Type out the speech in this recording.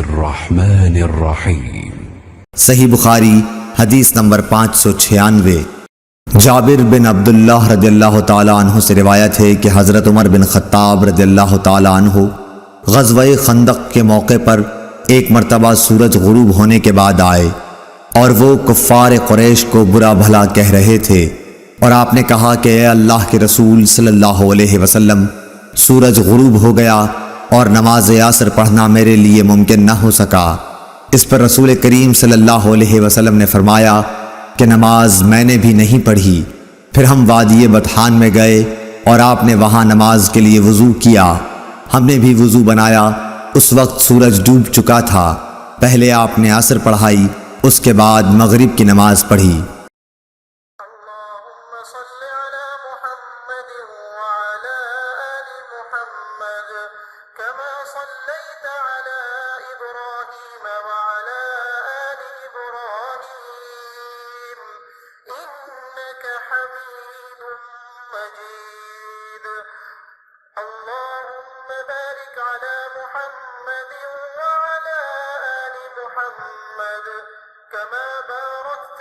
الرحمن الرحیم۔ صحیح بخاری حدیث نمبر 596۔ جابر بن عبداللہ رضی اللہ تعالیٰ عنہ سے روایت ہے کہ حضرت عمر بن خطاب رضی اللہ تعالیٰ عنہ غزوہ خندق کے موقع پر ایک مرتبہ سورج غروب ہونے کے بعد آئے اور وہ کفار قریش کو برا بھلا کہہ رہے تھے، اور آپ نے کہا کہ اے اللہ کے رسول صلی اللہ علیہ وسلم، سورج غروب ہو گیا اور نماز عصر پڑھنا میرے لیے ممکن نہ ہو سکا۔ اس پر رسول کریم صلی اللہ علیہ وسلم نے فرمایا کہ نماز میں نے بھی نہیں پڑھی۔ پھر ہم وادی بطحان میں گئے اور آپ نے وہاں نماز کے لیے وضو کیا۔ ہم نے بھی وضو بنایا۔ اس وقت سورج ڈوب چکا تھا۔ پہلے آپ نے عصر پڑھائی، اس کے بعد مغرب کی نماز پڑھی۔ اللهم صل على محمد وعلى آل محمد كما صليت على إبراهيم وعلى آل إبراهيم إنك حميد مجيد اللهم بارك على محمد وعلى آل محمد كما باركت